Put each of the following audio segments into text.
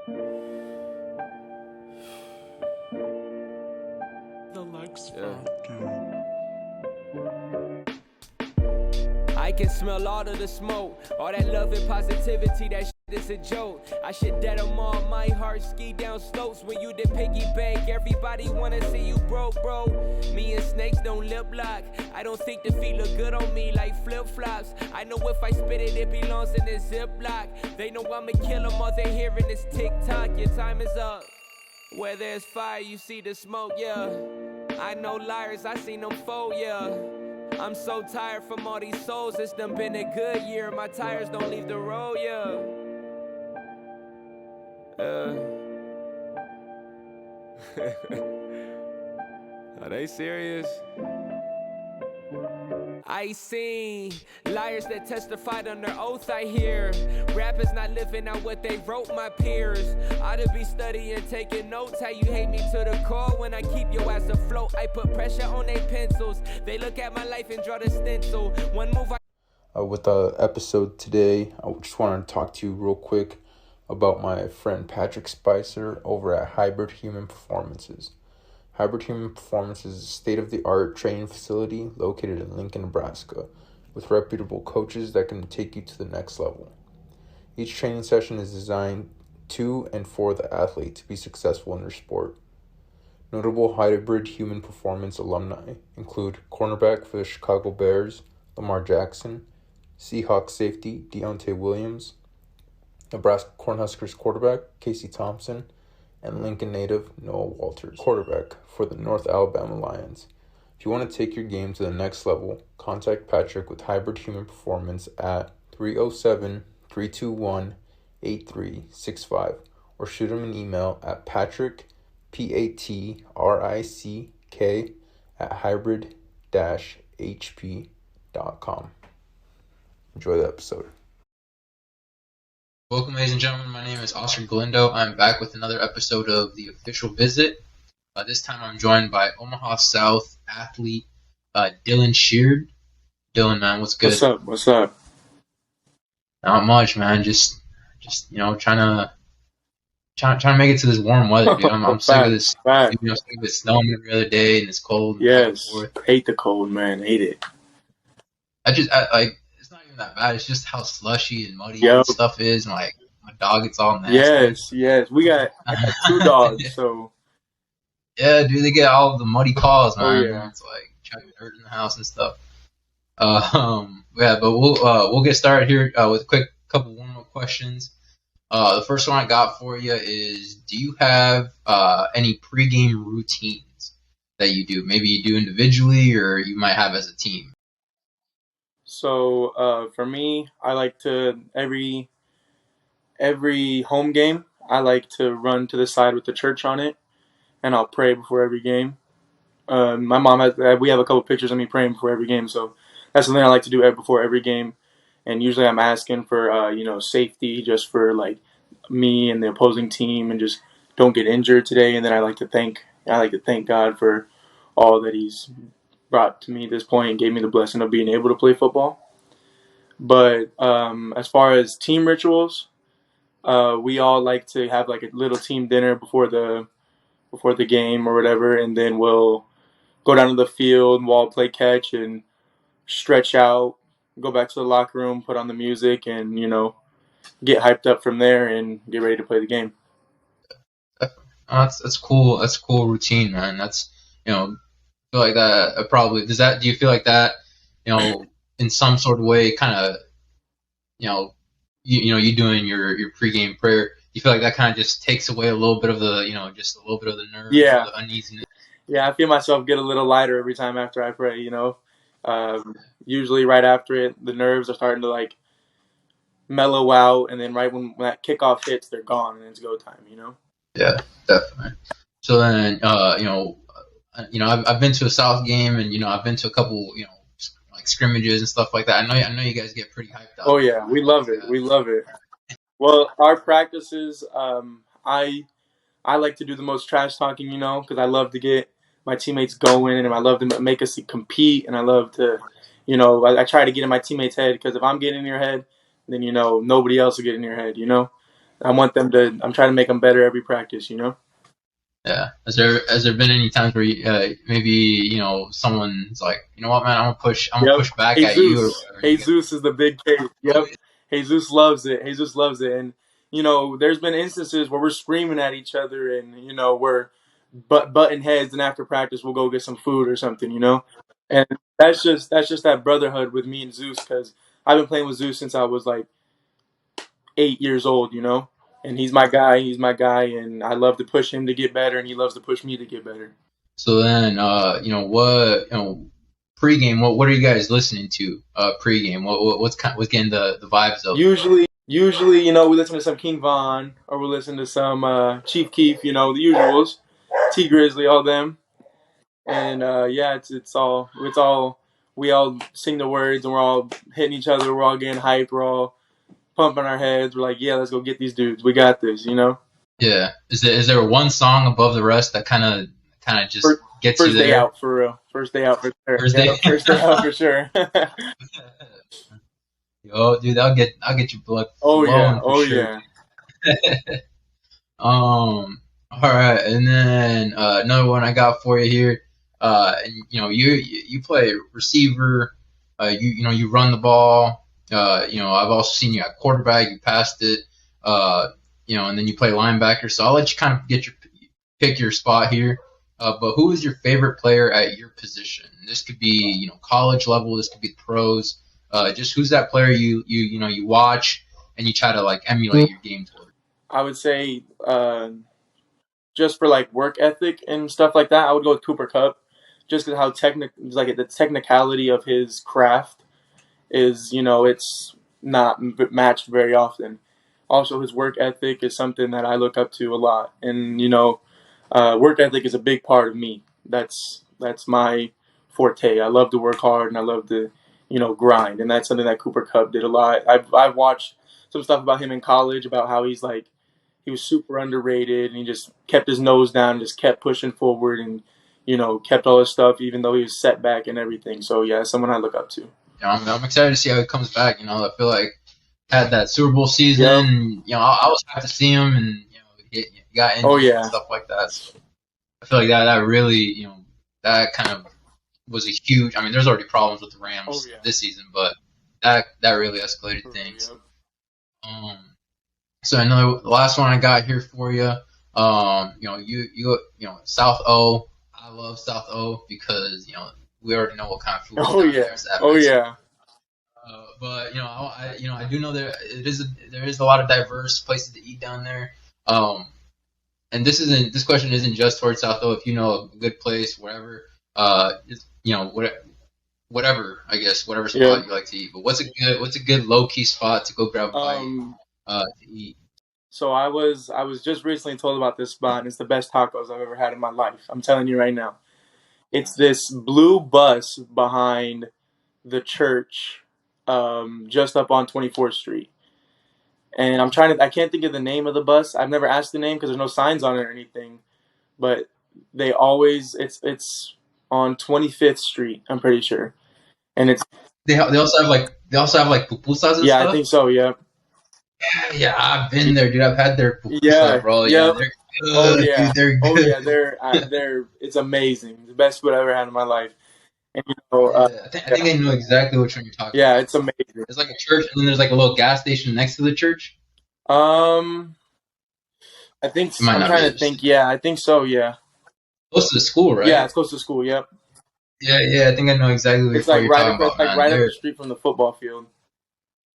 I can smell all of the smoke, all that love and positivity, that shit is a joke. I should dead them all, my heart ski down slopes. When you did piggyback, everybody wanna see you broke, bro. Me and snakes don't lip lock. I don't think the feet look good on me like flip-flops. I know if I spit it, it belongs in this Ziploc. They know I'ma kill them, all they hearing is tick-tock. Your time is up. Where there's fire, you see the smoke, yeah. I know liars, I seen them fold, yeah. I'm so tired from all these souls, it's done been a good year. My tires don't leave the road, yeah. Are they serious? I seen liars that testified under oath, I hear. Rappers not living out what they wrote, my peers. Ought to be studying, taking notes. How you hate me to the core when I keep your ass afloat. I put pressure on their pencils. They look at my life and draw the stencil. One move with the episode today, I just wanted to talk to you real quick about my friend Patrick Spicer over at Hybrid Human Performances. Hybrid Human Performances is a state-of-the-art training facility located in Lincoln, Nebraska, with reputable coaches that can take you to the next level. Each training session is designed to and for the athlete to be successful in their sport. Notable Hybrid Human Performance alumni include cornerback for the Chicago Bears, Lamar Jackson, Seahawks safety, Deontay Williams, Nebraska Cornhuskers quarterback, Casey Thompson, and Lincoln native Noah Walters, quarterback for the North Alabama Lions. If you want to take your game to the next level, contact Patrick with Hybrid Human Performance at 307-321-8365 or shoot him an email at Patrick, Patrick, at hybrid-hp.com. Enjoy the episode. Welcome, ladies and gentlemen. My name is Oscar Galindo. I'm back with another episode of The Official Visit. This time I'm joined by Omaha South athlete Dylan Sheard. Dylan, man, what's good? What's up? Not much, man. Just trying to make it to this warm weather, dude. I'm sick of this. Sick of it snowing every other day and it's cold. Yes, hate the cold, man. Hate it. It's not even that bad. It's just how slushy and muddy and stuff is, and like my dog gets all nasty. Yes. I got 2 dogs, so yeah, dude, they get all the muddy paws, man. Oh, yeah. It's like chucking dirt in the house and stuff. But we'll get started here with a quick couple warm-up questions. The first one I got for you is: do you have any pregame routines that you do? Maybe you do individually, or you might have as a team. So for me, I like to every home game, I like to run to the side with the church on it, and I'll pray before every game. My mom we have a couple pictures of me praying before every game, so that's something I like to do before every game. And usually I'm asking for safety, just for like me and the opposing team, and just don't get injured today. And then I like to thank God for all that He's brought to me this point and gave me the blessing of being able to play football. But as far as team rituals, we all like to have like a little team dinner before the game or whatever, and then we'll go down to the field and we'll all play catch and stretch out, go back to the locker room, put on the music, and get hyped up from there and get ready to play the game. That's cool. That's a cool routine, man. That's feel like that probably does that. Do you feel like that in some sort of way, kind of you doing your pregame prayer? You feel like that kind of just takes away a little bit of the just a little bit of the nerves, the uneasiness. Yeah, I feel myself get a little lighter every time after I pray. Usually right after it, the nerves are starting to like mellow out, and then right when that kickoff hits, they're gone and it's go time. Yeah, definitely. So then, I've been to a South game, and I've been to a couple, like scrimmages and stuff like that. I know you guys get pretty hyped up. Oh yeah, we love it. We love it. Well, our practices, I like to do the most trash talking, because I love to get my teammates going, and I love to make us compete, and I love to, I try to get in my teammates' head, because if I'm getting in your head, then nobody else will get in your head, I'm trying to make them better every practice, you know? Yeah. Has there been any times where maybe someone's like, you know what, man, I'm gonna push back at you, or you get, Jesus is the big case. Yep. Jesus loves it. Jesus loves it. And, there's been instances where we're screaming at each other and, we're butting heads, and after practice we'll go get some food or something, And that's just that brotherhood with me and Zeus, because I've been playing with Zeus since I was like 8 years old, And he's my guy. He's my guy, and I love to push him to get better, and he loves to push me to get better. So then, what, pregame, what are you guys listening to? Pregame, what's getting the vibes up? Usually, we listen to some King Von, or we listen to some Chief Keef, the usuals, T Grizzly, all them, and it's all we all sing the words, and we're all hitting each other, we're all getting hyped, we're all pumping our heads, we're like, yeah, let's go get these dudes, we got this, Yeah. Is there one song above the rest that kind of just gets you there? First day out, for real. First day out for sure. First day out for sure. Yo, dude, I'll get your blood flowing. Yeah. All right, and then another one I got for you here. You play receiver. You run the ball. I've also seen you at quarterback. You passed it. And then you play linebacker. So I'll let you kind of pick your spot here. But who is your favorite player at your position? This could be college level. This could be the pros. Just who's that player you watch and you try to like emulate your game toward? I would say just for like work ethic and stuff like that, I would go with Cooper Kupp, just because how the technicality of his craft is, it's not matched very often. Also, his work ethic is something that I look up to a lot, and work ethic is a big part of me. That's my forte. I love to work hard, and I love to grind, and that's something that Cooper Kupp did a lot. I've watched some stuff about him in college, about how he was super underrated, and he just kept his nose down and just kept pushing forward, and kept all his stuff even though he was set back and everything. So yeah, someone I look up to. I'm excited to see how he comes back. I feel like had that Super Bowl season. Yep. I was happy to see him, and he got injured and stuff like that. So I feel like that really that kind of was a huge. I mean, there's already problems with the Rams this season, but that really escalated things. Yep. So the last one I got here for you. South O. I love South O because we already know what kind of food. But I do know there is a lot of diverse places to eat down there. And this question isn't just towards South O. If you know a good place, whatever, whatever I guess, whatever spot you like to eat. But what's a good low key spot to go grab a bite to eat? So I was just recently told about this spot, and it's the best tacos I've ever had in my life. I'm telling you right now. It's this blue bus behind the church, just up on 24th Street. And I can't think of the name of the bus. I've never asked the name because there's no signs on it or anything. But they always, it's on 25th Street, I'm pretty sure. And it's they also have like pupusas and stuff? I think so, yeah. Yeah, I've been there, dude. I've had their pupusas, bro. Yeah, they're good. Dude, they're good. They're it's amazing. The best food I've ever had in my life. And, I think I know exactly which one you're talking about. Yeah, it's amazing. There's like a church, and then there's like a little gas station next to the church. I think I'm trying to think. Yeah, I think so. Yeah. Close to the school, right? Yeah, it's close to the school. Yep. Yeah. I think I know exactly what you're talking about. It's like right up the street from the football field.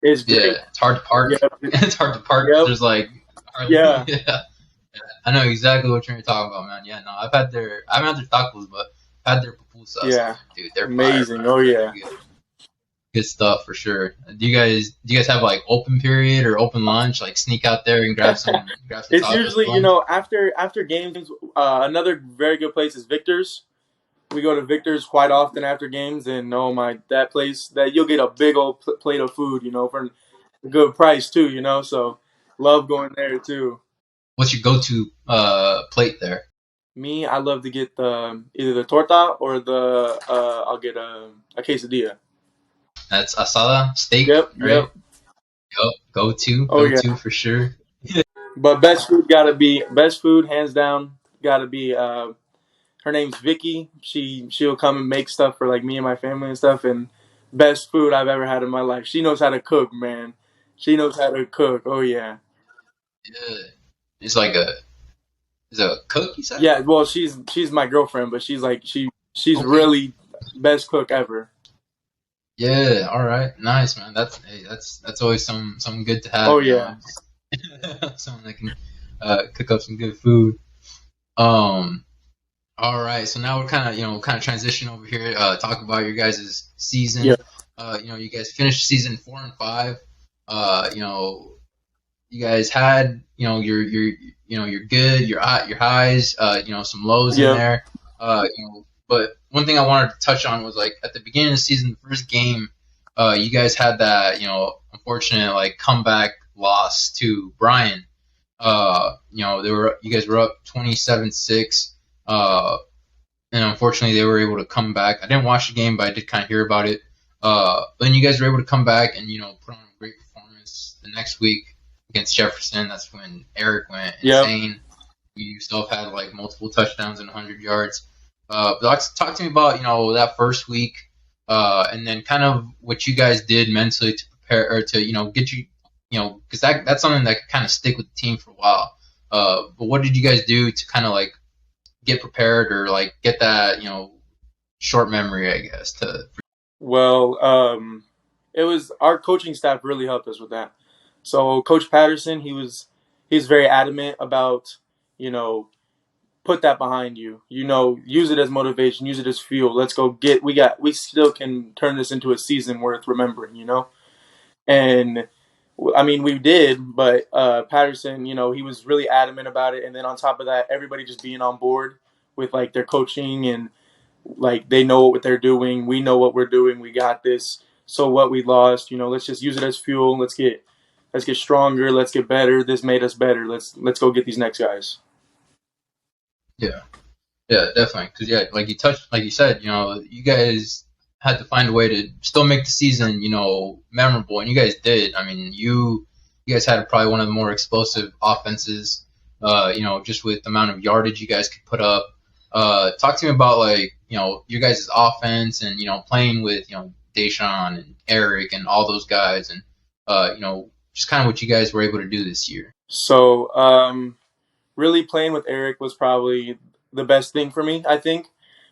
It's great. Yeah, it's hard to park. Yep. It's hard to park. Yep. There's like. Yeah. I know exactly what you're talking about, man. Yeah, no, I haven't had their tacos, but I've had their pupusas. Yeah, dude, they're amazing. Fire, yeah. Good stuff for sure. Do you guys have like open period or open lunch? Like sneak out there and grab some. It's usually after games. Another very good place is Victor's. We go to Victor's quite often after games, and that place that you'll get a big old plate of food, for a good price too, So love going there too. What's your go-to plate there? Me, I love to get either the torta or I'll get a quesadilla. That's asada steak. Yep. Right? Yep. Go to for sure. But best food hands down gotta be. Her name's Vicky. She'll come and make stuff for like me and my family and stuff. And best food I've ever had in my life. She knows how to cook, man. She knows how to cook. Oh yeah. Yeah. It's like is it a cook, you said? Yeah. Well, she's my girlfriend, but she's Okay. really best cook ever. Yeah, all right. Nice, man. That's always something good to have. Oh you yeah. know. Someone that can cook up some good food. All right, so now we're kind of transition over here. Talk about your guys' season. Yeah. You guys finished season 4-5. You guys had your good, your highs, some lows in Yeah. there. But one thing I wanted to touch on was like at the beginning of the season, the first game, you guys had that unfortunate like comeback loss to Bryan. You guys were up 27-6. And unfortunately, they were able to come back. I didn't watch the game, but I did kind of hear about it. But then you guys were able to come back and put on a great performance the next week against Jefferson. That's when Aric went insane. You yourself had like multiple touchdowns and 100 yards. But talk to me about that first week, and then kind of what you guys did mentally to prepare or to get you because that's something that could kind of stick with the team for a while. But what did you guys do to kind of like get prepared or like get that short memory, I guess? Well, it was our coaching staff really helped us with that. So Coach Patterson, he's very adamant about put that behind you. Use it as motivation, use it as fuel. Let's go we still can turn this into a season worth remembering. And I mean, we did, but Patterson, he was really adamant about it. And then on top of that, everybody just being on board with like their coaching and like they know what they're doing. We know what we're doing. We got this. So what we lost, let's just use it as fuel. Let's get stronger. Let's get better. This made us better. Let's go get these next guys. Yeah, definitely. Because like you said, you guys had to find a way to still make the season, memorable, and you guys did. I mean, you guys had probably one of the more explosive offenses, just with the amount of yardage you guys could put up. Talk to me about like, your guys' offense and, playing with, Deshaun and Aric and all those guys and, just kind of what you guys were able to do this year. So, really playing with Aric was probably the best thing for me, I think.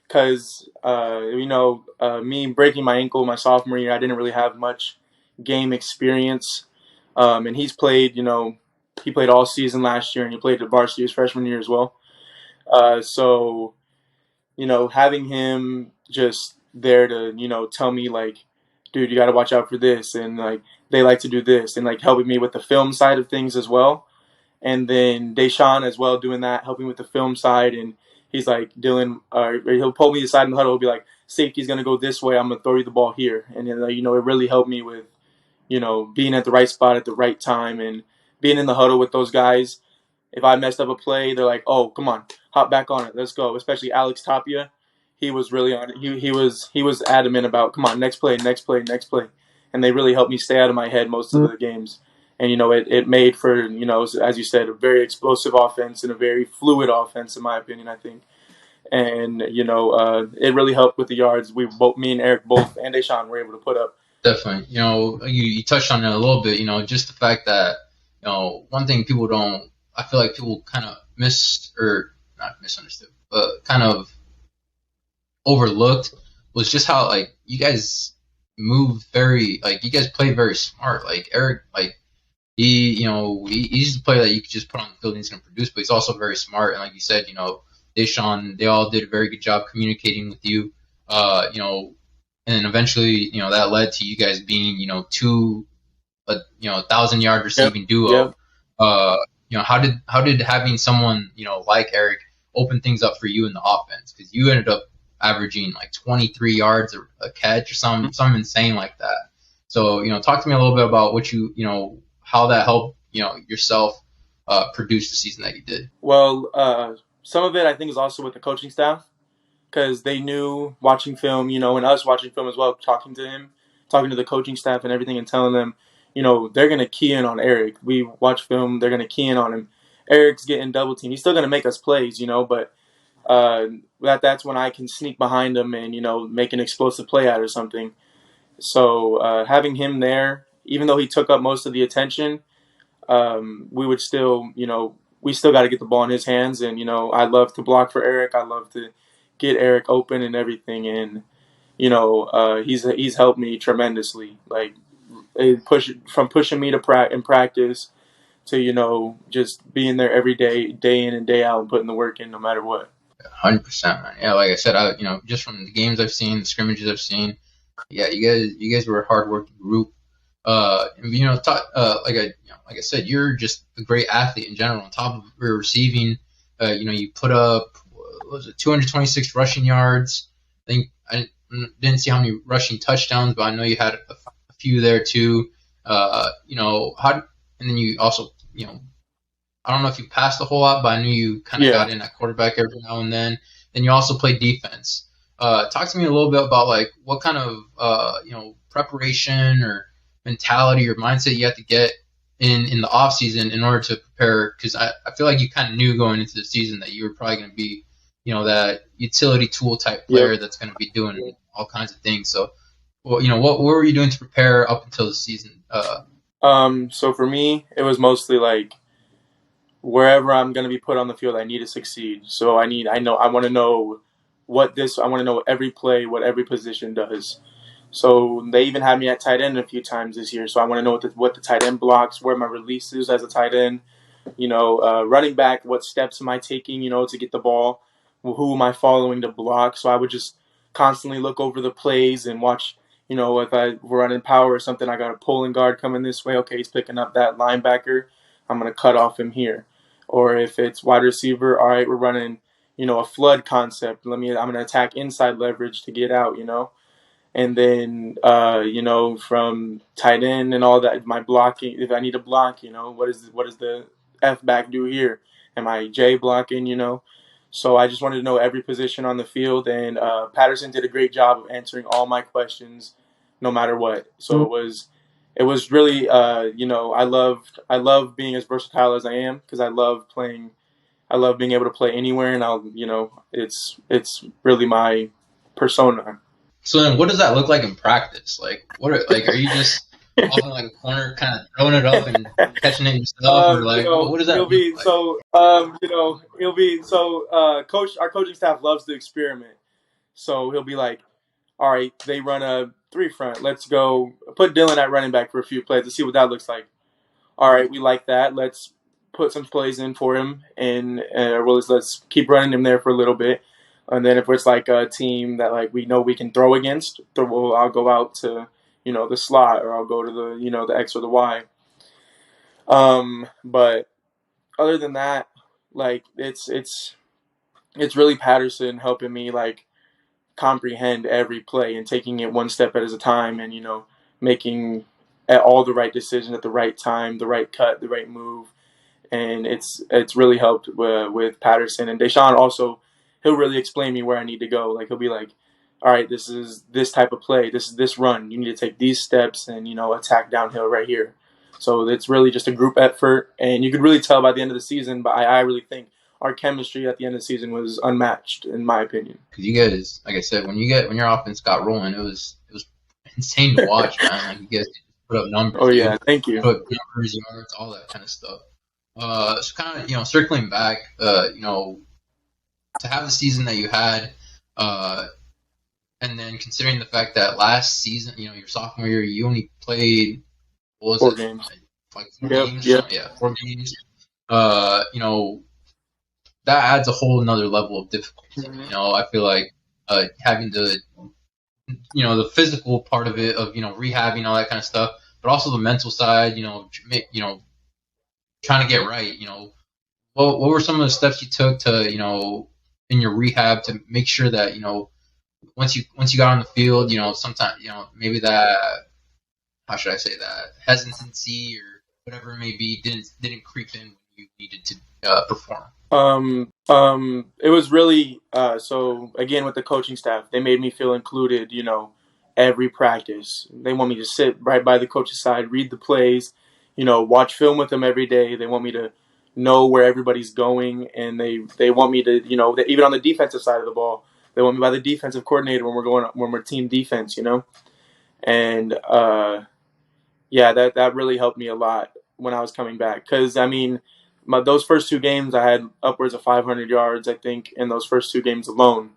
Because, me breaking my ankle my sophomore year, I didn't really have much game experience. And he's played, he played all season last year and he played at varsity his freshman year as well. So, having him just there to, tell me like, dude, you got to watch out for this. And like, they like to do this and like helping me with the film side of things as well. And then Deshaun as well doing that, helping with the film side. And he's like, Dylan, he'll pull me aside in the huddle. He'll be like, safety's going to go this way. I'm going to throw you the ball here. And then, it really helped me with, being at the right spot at the right time and being in the huddle with those guys. If I messed up a play, they're like, oh, come on, hop back on it. Let's go. Especially Alex Tapia. He was really on it. He was adamant about, come on, next play. And they really helped me stay out of my head most of the games. And, it made for, as you said, a very explosive offense and a very fluid offense, in my opinion, I think. And, it really helped with the yards me and Aric both, and Deshaun were able to put up. Definitely. You touched on it a little bit, just the fact that, one thing I feel like people kind of not misunderstood, but kind of overlooked was just how, like, you guys move you guys play very smart. Like, Aric, like, he's a player that you could just put on the field and he's going to produce, but he's also very smart. And like you said, Deshaun, they all did a very good job communicating with you, and eventually, that led to you guys being, 1,000-yard receiving duo. Yep. How did having someone, like Aric open things up for you in the offense? Because you ended up averaging like 23 yards a catch or something insane like that. So, talk to me a little bit about what how that helped, yourself produce the season that you did. Well, some of it I think is also with the coaching staff because they knew watching film, and us watching film as well, talking to the coaching staff and everything and telling them, they're going to key in on Aric. We watch film, they're going to key in on him. Aric's getting double teamed. He's still going to make us plays, but that's when I can sneak behind him and, make an explosive play out or something. So having him there, even though he took up most of the attention, we would still, we still got to get the ball in his hands. And, I love to block for Aric. I love to get Aric open and everything. And, he's helped me tremendously. Like, pushing me in practice to, just being there every day, day in and day out, and putting the work in no matter what. 100%, man. Yeah, like I said, just from the games I've seen, the scrimmages I've seen, yeah, you guys were a hard-working group. Like I said, you're just a great athlete in general. On top of your receiving, you put up, what was it, 226 rushing yards. I think I didn't see how many rushing touchdowns, but I know you had a few there too. And then you also, I don't know if you passed a whole lot, but I knew you kind of got in at quarterback every now and then. Then you also played defense. Talk to me a little bit about like what kind of preparation or mentality or mindset you have to get in the off season in order to prepare, because I feel like you kind of knew going into the season that you were probably going to be that utility tool type player that's going to be doing all kinds of things. So what were you doing to prepare up until the season? So for me, it was mostly like wherever I'm going to be put on the field, I need to succeed. So I want to know every play, what every position does. So they even had me at tight end a few times this year. So I want to know what the tight end blocks, where my release is as a tight end, running back, what steps am I taking, to get the ball, who am I following to block. So I would just constantly look over the plays and watch, if we're running power or something, I got a pulling guard coming this way. Okay, he's picking up that linebacker. I'm going to cut off him here. Or if it's wide receiver, all right, we're running, a flood concept. I'm going to attack inside leverage to get out, And then, from tight end and all that, my blocking, if I need to block, what does the F back do here? Am I J blocking, So I just wanted to know every position on the field. And Patterson did a great job of answering all my questions, no matter what. So it was really, I love being as versatile as I am, because I love being able to play anywhere. And it's really my persona. So then, what does that look like in practice? Like, are you just off in like a corner, kind of throwing it up and catching it yourself, or like, what does that look like? So, our coaching staff loves to experiment. So he'll be like, all right, they run a 3-front. Let's go put Dylan at running back for a few plays to see what that looks like. All right, we like that. Let's put some plays in for him, and let's keep running him there for a little bit. And then if it's like a team that like we know we can throw against, I'll go out to the slot, or I'll go to the the X or the Y. But other than that, like it's really Patterson helping me like comprehend every play and taking it one step at a time, and making all the right decisions at the right time, the right cut, the right move, and it's really helped with Patterson. And Deshaun also, he'll really explain me where I need to go. Like he'll be like, all right, this is this type of play, this is this run, you need to take these steps and attack downhill right here. So it's really just a group effort, and you could really tell by the end of the season. But I really think our chemistry at the end of the season was unmatched, in my opinion. Because you guys, like I said, when your offense got rolling, it was insane to watch, man. Like you guys put up numbers. Oh yeah, thank you. Put up numbers, yards, all that kind of stuff. So kind of circling back, to have the season that you had, and then considering the fact that last season, your sophomore year, you only played 4 games. Like 4 games? Yeah, 4 games. That adds a whole another level of difficulty. Mm-hmm. I feel like having the physical part of it, of rehabbing, all that kind of stuff, but also the mental side. Trying to get right. What were some of the steps you took to in your rehab to make sure that once you got on the field, sometimes maybe that, how should I say, that hesitancy or whatever it may be didn't creep in when you needed to perform? It was really so again with the coaching staff, they made me feel included, every practice. They want me to sit right by the coach's side, read the plays, watch film with them every day. They want me to know where everybody's going, and they want me to, even on the defensive side of the ball, they want me by the defensive coordinator when we're team defense, and yeah, that really helped me a lot when I was coming back. Because, I mean, those first 2 games, I had upwards of 500 yards, I think, in those first 2 games alone.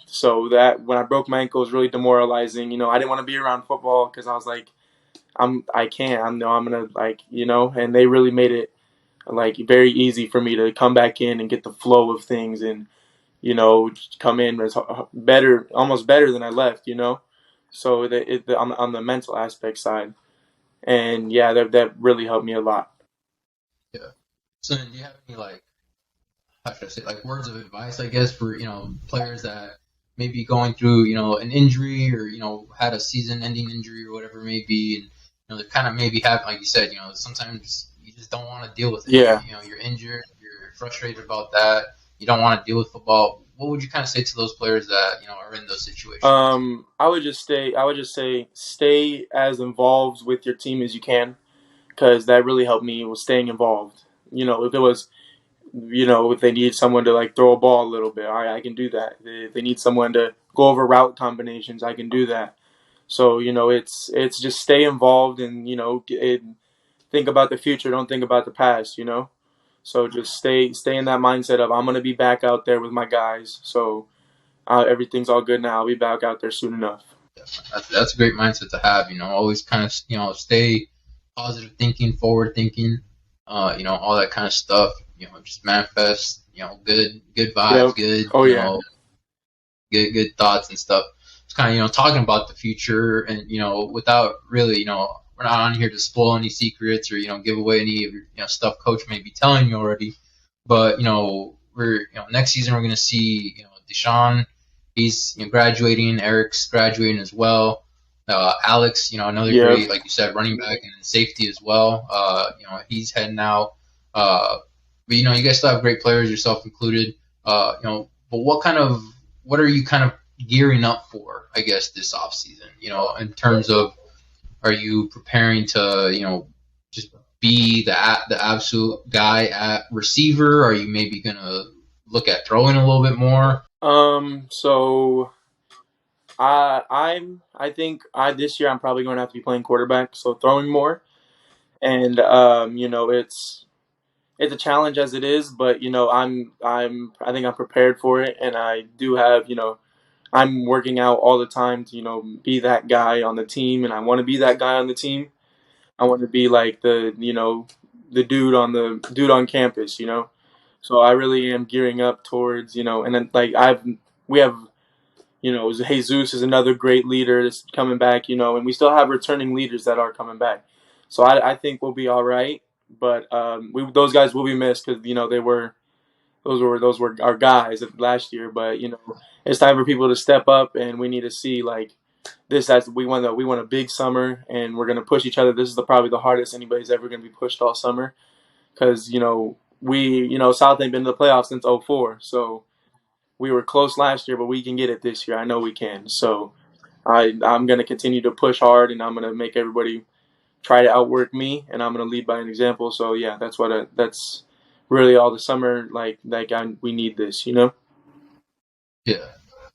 So that when I broke my ankle, it was really demoralizing. I didn't want to be around football because I was like, I can't. I'm gonna and they really made it like very easy for me to come back in and get the flow of things and come in as better, almost better than I left. So on the mental aspect side, and yeah, that really helped me a lot. Yeah. So then do you have any how should I say, words of advice, I guess, for, players that may be going through, an injury or, had a season-ending injury or whatever it may be, and, they kind of maybe have, like you said, sometimes you just don't want to deal with it. Yeah. You're injured, you're frustrated about that, you don't want to deal with football. What would you kind of say to those players that, are in those situations? I would just say stay as involved with your team as you can, because that really helped me with staying involved. If it was, if they need someone to throw a ball a little bit, I can do that. If they need someone to go over route combinations, I can do that. So it's just stay involved and think about the future. Don't think about the past. So just stay in that mindset of I'm gonna be back out there with my guys. So everything's all good now. I'll be back out there soon enough. That's a great mindset to have. Always kind of stay positive thinking, forward thinking. All that kind of stuff. Just manifest. Good vibes, good. Good thoughts and stuff. It's kind of talking about the future and without really we're not on here to spoil any secrets or give away any of your stuff coach may be telling you already. But we're next season we're gonna see Deshaun, he's graduating, Aric's graduating as well. Alex, another great, like you said, running back and safety as well. He's heading out. But you guys still have great players, yourself included. But what are you kind of gearing up for, I guess, this off season? In terms of, are you preparing to just be the absolute guy at receiver? Are you maybe gonna look at throwing a little bit more? So I think this year I'm probably going to have to be playing quarterback, so throwing more, and it's a challenge as it is, but I think I'm prepared for it, and I do have I'm working out all the time to be that guy on the team, and I want to be that guy on the team. I want to be like the the dude on campus, So I really am gearing up towards and then we have Jesus is another great leader that's coming back, and we still have returning leaders that are coming back. So I think we'll be all right, but those guys will be missed because those were our guys last year. But it's time for people to step up, and we need to see this as we want a big summer, and we're gonna push each other. This is probably the hardest anybody's ever gonna be pushed all summer, because South ain't been to the playoffs since '04, so. We were close last year, but we can get it this year. I know we can. So I'm going to continue to push hard, and I'm going to make everybody try to outwork me, and I'm going to lead by an example. So yeah, that's really all the summer. We need this, Yeah.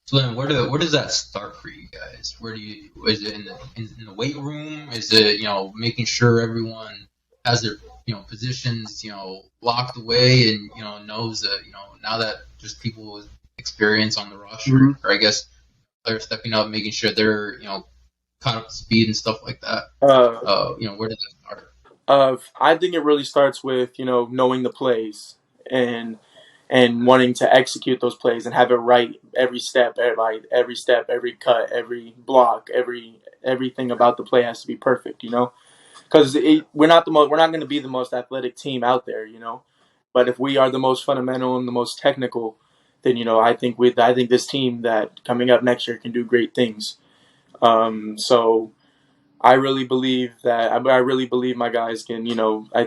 So then, where does that start for you guys? Is it in the weight room? Is it making sure everyone has their positions locked away and knows that now that just people with experience on the roster, or I guess players stepping up, making sure they're caught up to speed and stuff like that. Where does that start? I think it really starts with knowing the plays and wanting to execute those plays and have it right every step, every cut, every block, everything about the play has to be perfect. Because we're not going to be the most athletic team out there. But if we are the most fundamental and the most technical, then I think this team that coming up next year can do great things. So I really believe my guys can.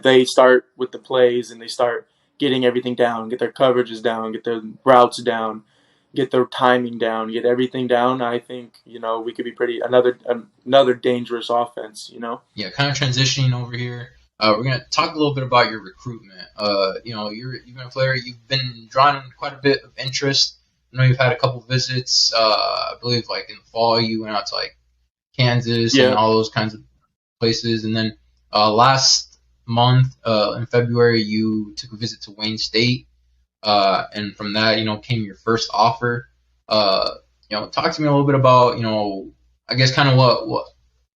They start with the plays and they start getting everything down, get their coverages down, get their routes down, get the timing down, get everything down, I think, we could be another dangerous offense, Yeah, kind of transitioning over here. We're gonna talk a little bit about your recruitment. You've been a player. You've been drawing quite a bit of interest. I know you've had a couple visits. I believe like in the fall you went out to like Kansas and all those kinds of places, and then last month in February you took a visit to Wayne State, and from that came your first offer. Talk to me a little bit about I guess kind of what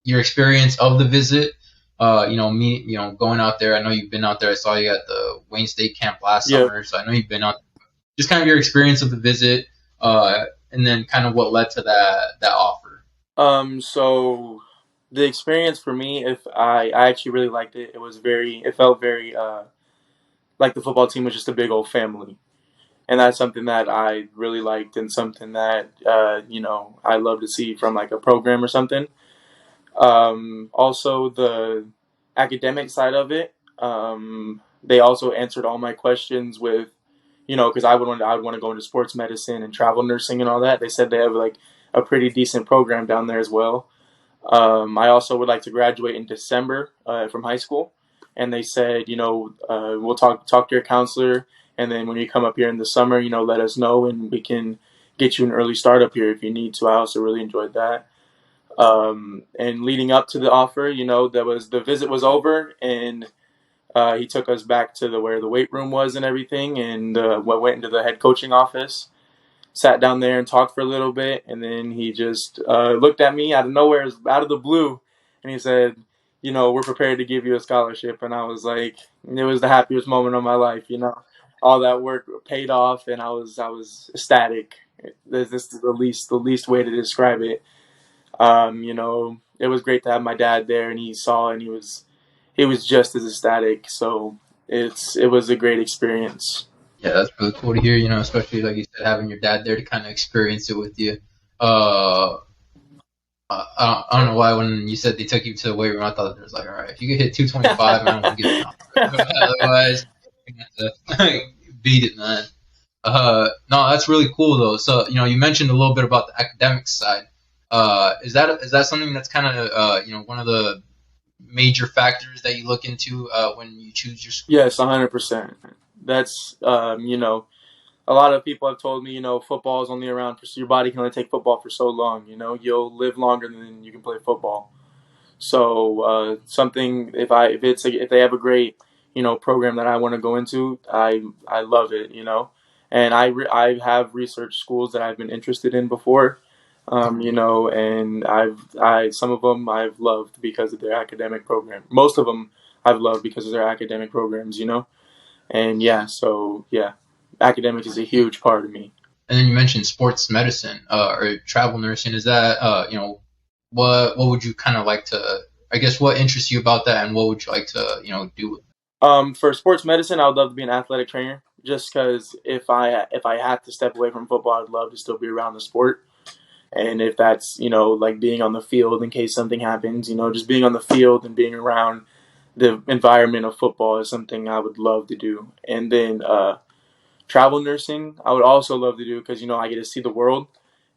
your experience of the visit. Going out there. I know you've been out there. I saw you at the Wayne State camp last summer, so I know you've been out. Just kind of your experience of the visit, and then kind of what led to that offer. So the experience for me, if I actually really liked it. It felt very like the football team was just a big old family, and that's something that I really liked, and something that I love to see from like a program or something. Also the academic side of it. They also answered all my questions with, because I would want to go into sports medicine and travel nursing and all that. They said they have like a pretty decent program down there as well. I also would like to graduate in December from high school, and they said, we'll talk to your counselor, and then when you come up here in the summer, let us know, and we can get you an early start up here if you need to. I also really enjoyed that. And leading up to the offer, the visit was over, and he took us back to where the weight room was and everything, and went into the head coaching office, sat down there and talked for a little bit, and then he just looked at me out of nowhere, out of the blue, and he said, we're prepared to give you a scholarship. And I was like, it was the happiest moment of my life, all that work paid off, and I was ecstatic. This is the least way to describe it. It was great to have my dad there, and he saw, and he was just as ecstatic. So it was a great experience. Yeah, that's really cool to hear, especially like you said, having your dad there to kind of experience it with you. I don't know why when you said they took you to the weight room, I thought it was like, all right, if you could hit 225, man, we'll get it. Otherwise, you have to beat it, man. No, that's really cool though. So, you mentioned a little bit about the academic side. Is that something that's kind of one of the major factors that you look into when you choose your school? Yes, 100%. That's a lot of people have told me, football is only around for, your body can only take football for so long. You'll live longer than you can play football. So something if they have a great program that I want to go into, I love it. And I have researched schools that I've been interested in before. And some of them I've loved because of their academic program. Most of them I've loved because of their academic programs, and academic is a huge part of me. And then you mentioned sports medicine or travel nursing. Is that what would you kind of like to? I guess what interests you about that, and what would you like to do with it? For sports medicine, I would love to be an athletic trainer. Just because if I had to step away from football, I'd love to still be around the sport. And if that's like being on the field in case something happens, just being on the field and being around the environment of football is something I would love to do. And then travel nursing, I would also love to do because I get to see the world,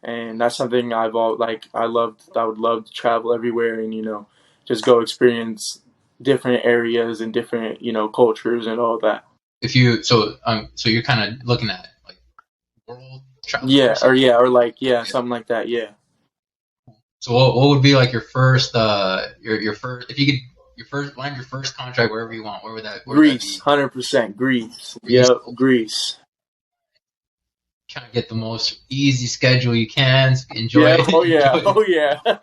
and that's something I would love to travel everywhere and just go experience different areas and different cultures and all that. So you're kind of looking at like world travel. Something like that. Yeah. So what would be like your first your first, if you could land your first contract wherever you want, where would that Greece, 100% Greece. Yep, Greece. Kind of get the most easy schedule you can, enjoy it. Oh yeah. Yeah,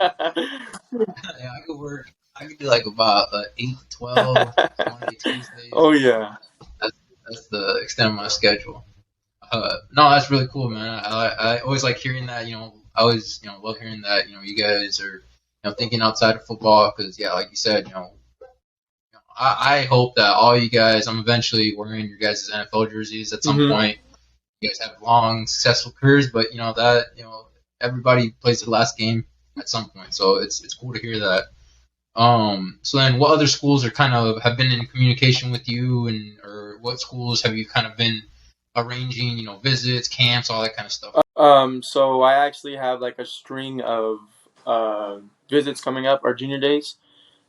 I could do like about 8 to 12 Monday, Tuesdays. Oh yeah. That's the extent of my schedule. No, that's really cool, man. I always like hearing that. I always love hearing that. You guys are thinking outside of football because like you said, I hope that all you guys, I'm eventually wearing your guys' NFL jerseys at some point. You guys have long, successful careers, but that everybody plays the last game at some point. So it's cool to hear that. So then, what other schools have been in communication with you, or what schools have you kind of been arranging, visits, camps, all that kind of stuff? So I actually have like a string of visits coming up, our junior days.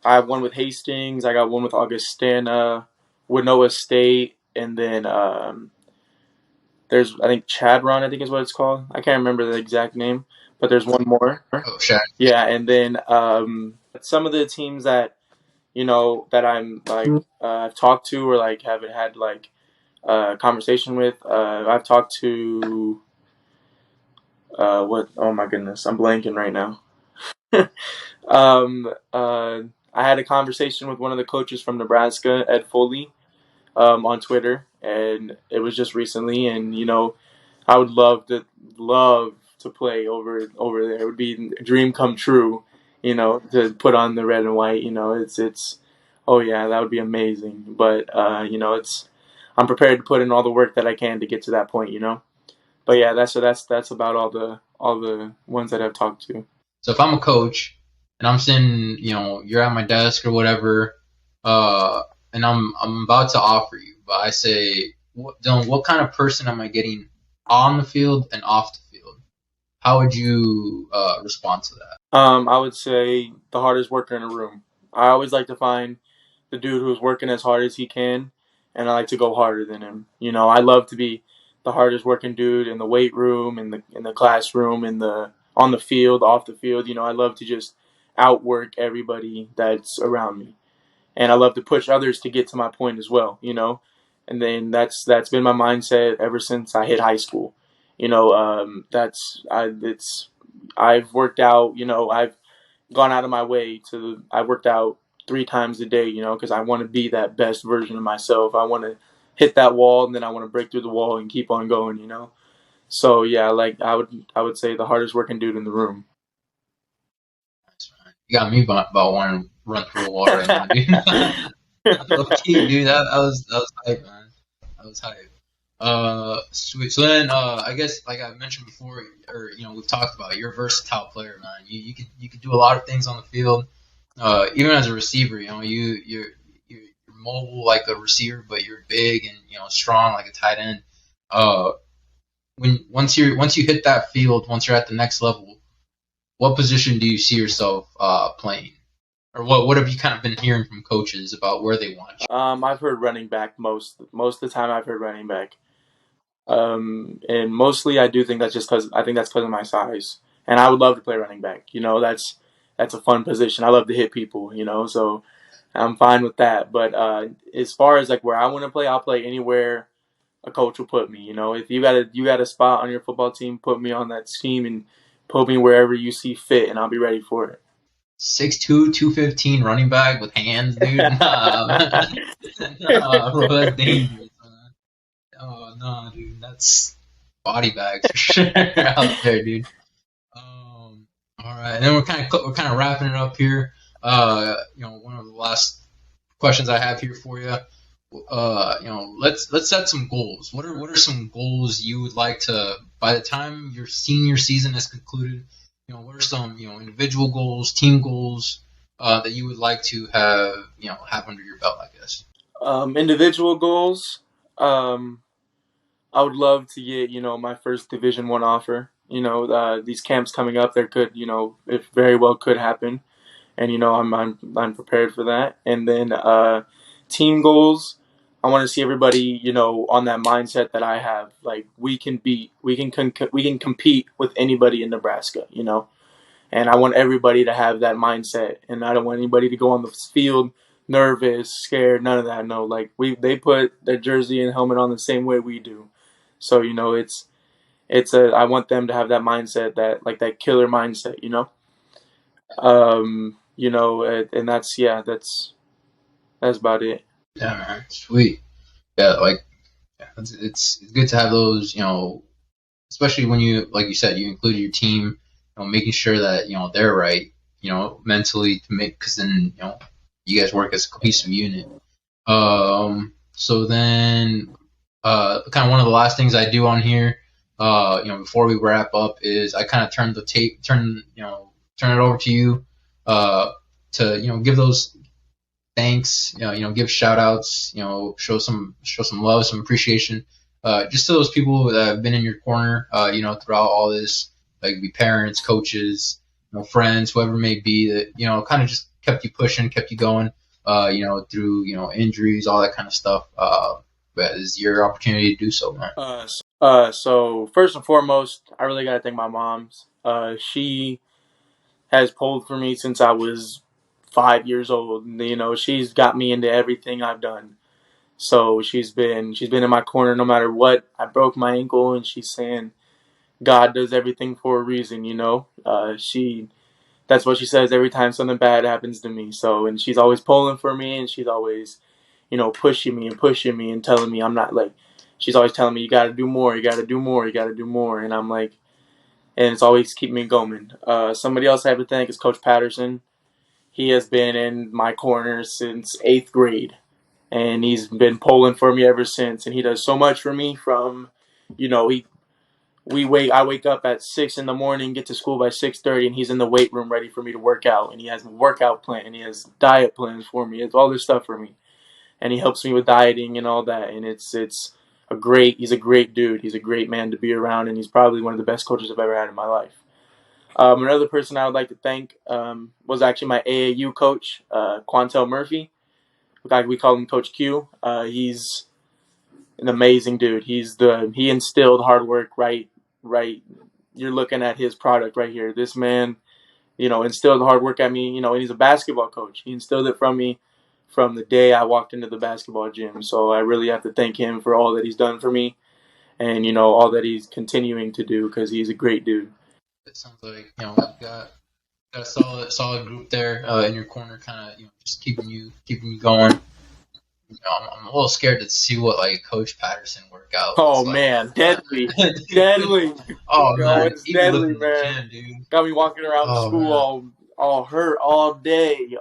I have one with Hastings. I got one with Augustana, Winona State, and then there's I think Chadron. I think is what it's called. I can't remember the exact name, but there's one more. Oh, shit. Yeah, and then some of the teams that that I'm like I've talked to or like haven't had like conversation with. I've talked to what? Oh my goodness, I'm blanking right now. I had a conversation with one of the coaches from Nebraska, Ed Foley, on Twitter, and it was just recently. And I would love to play over there. It would be a dream come true. To put on the red and white. It's. Oh yeah, that would be amazing. But it's. I'm prepared to put in all the work that I can to get to that point. But yeah, that's about all the ones that I've talked to. So if I'm a coach and I'm sitting, you're at my desk or whatever, and I'm about to offer you, but I say, Dylan, what kind of person am I getting on the field and off the field? How would you respond to that? I would say the hardest worker in the room. I always like to find the dude who's working as hard as he can, and I like to go harder than him. I love to be the hardest working dude in the weight room, in the classroom, on the field, off the field. I love to just outwork everybody that's around me, and I love to push others to get to my point as well. And then that's been my mindset ever since I hit high school. I've worked out. I've gone out of my way I worked out 3 times a day. Because I want to be that best version of myself. I want to hit that wall, and then I want to break through the wall and keep on going. So yeah, like I would say the hardest working dude in the room. You got me about wanting to run through a wall right now, dude. Dude, that was hype, man. That was hype. Sweet. So then, I guess like I mentioned before, or we've talked about, you're a versatile player, man. You could do a lot of things on the field. Even as a receiver, you're mobile like a receiver, but you're big and strong like a tight end. Once you hit that field, once you're at the next level, what position do you see yourself playing? Or what have you kind of been hearing from coaches about where they want you? I've heard running back most of the time. I've heard running back, and mostly I do think that's just because of my size, and I would love to play running back. That's a fun position. I love to hit people. So I'm fine with that. But as far as like where I want to play, I'll play anywhere a coach will put me. If you got a spot on your football team, put me on that team and put me wherever you see fit, and I'll be ready for it. 6'2", 215 running back with hands, dude. Nah, bro, that's dangerous, man. Oh no, dude, that's body bags for sure out there, dude. All right, and then we're kind of wrapping it up here. One of the last questions I have here for you. Let's set some goals. What are some goals you would like to, by the time your senior season is concluded? What are some individual goals, team goals that you would like to have under your belt, I guess? Individual goals. I would love to get my first Division I offer. These camps coming up, there could it very well could happen, and I'm prepared for that. And then team goals. I want to see everybody, on that mindset that I have. Like we can compete with anybody in Nebraska, And I want everybody to have that mindset, and I don't want anybody to go on the field nervous, scared, none of that. No, like they put their jersey and helmet on the same way we do. So I want them to have that mindset, that killer mindset, and that's about it. Yeah, man, sweet. Yeah, it's good to have those, especially when you, like you said, you include your team, making sure that they're right, mentally to make, because then you guys work as a cohesive unit. So then, kind of one of the last things I do on here, before we wrap up, is I kind of turn it over to you, to give those thanks, give shout outs, show some love, some appreciation just to those people that have been in your corner, throughout all this, like be parents, coaches, friends, whoever it may be, that kind of just kept you pushing, kept you going, through injuries, all that kind of stuff. But this is your opportunity to do so, man. So first and foremost, I really gotta thank my mom. She has pulled for me since I was 5 years old. She's got me into everything I've done. So she's been in my corner no matter what. I broke my ankle, and she's saying God does everything for a reason. That's what she says every time something bad happens to me. So, and she's always pulling for me, and she's always, pushing me and telling me I'm not like. She's always telling me you got to do more, you got to do more, you got to do more, and I'm like, and it's always keeping me going. Somebody else I have to thank is Coach Patterson. He has been in my corner since 8th grade, and he's been pulling for me ever since. And he does so much for me. From, I wake up at 6 in the morning, get to school by 6:30, and he's in the weight room ready for me to work out. And he has a workout plan, and he has diet plans for me. It's all this stuff for me, and he helps me with dieting and all that. And he's a great dude. He's a great man to be around, and he's probably one of the best coaches I've ever had in my life. Another person I would like to thank was actually my AAU coach, Quantel Murphy. We call him Coach Q. He's an amazing dude. He instilled hard work right. You're looking at his product right here. This man, instilled hard work at me, and he's a basketball coach. He instilled it from me from the day I walked into the basketball gym. So I really have to thank him for all that he's done for me, and, all that he's continuing to do, because he's a great dude. It sounds like, we've got a solid group there in your corner, kind of, just keeping you going. I'm a little scared to see what Coach Patterson workout. Oh man, deadly, deadly. Oh man, it's deadly, man. Dude. Got me walking around school all hurt all day.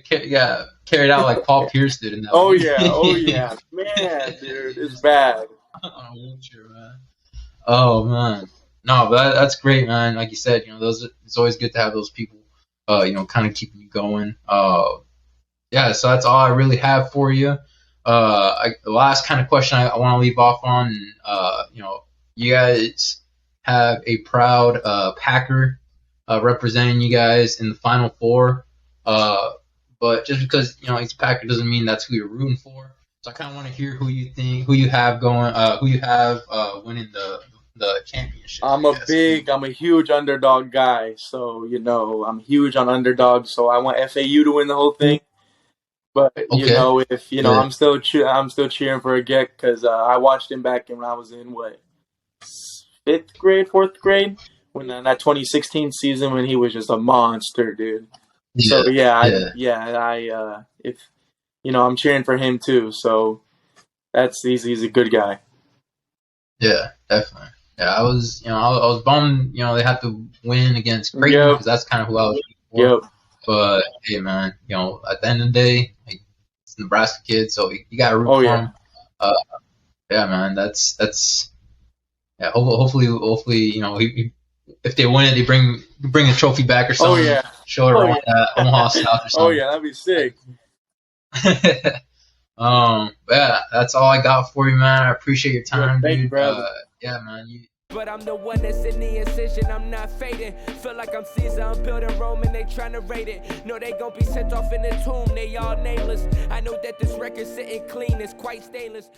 Yeah, carried out like Paul Pierce did in that. Oh yeah, man, dude, it's bad. On a wheelchair, man. Oh man, no, but that's great, man. Like you said, it's always good to have those people, kind of keeping you going. Yeah, so that's all I really have for you. The last kind of question I want to leave off on, you guys have a proud Packer representing you guys in the Final Four. But just because he's a Packer doesn't mean that's who you're rooting for. So I kind of want to hear who you have winning the championship. I'm a huge underdog guy. So I'm huge on underdogs. So I want FAU to win the whole thing. But if I'm still cheering for a Geck, because I watched him back when I was in 4th grade, when that 2016 season when he was just a monster, dude. So I'm cheering for him too. So he's a good guy. Yeah, definitely. Yeah, I was bummed. They had to win against Creighton, because that's kind of who I was rooting for. Yep. But hey, man, at the end of the day, it's a Nebraska kid, so you got to root for him. Yeah, man, that's yeah. Hopefully, if they win it, they bring the trophy back or something. Oh yeah. Show it around Omaha South or something. Oh yeah, that'd be sick. Yeah, that's all I got for you, man. I appreciate your time, thank dude. you, brother. Yeah, man. But I'm the one that's in the incision, I'm not fading. Feel like I'm Caesar, I'm building Rome and they tryna raid it. No, they gon' be sent off in the tomb, they all nameless. I know that this record's sitting clean, it's quite stainless.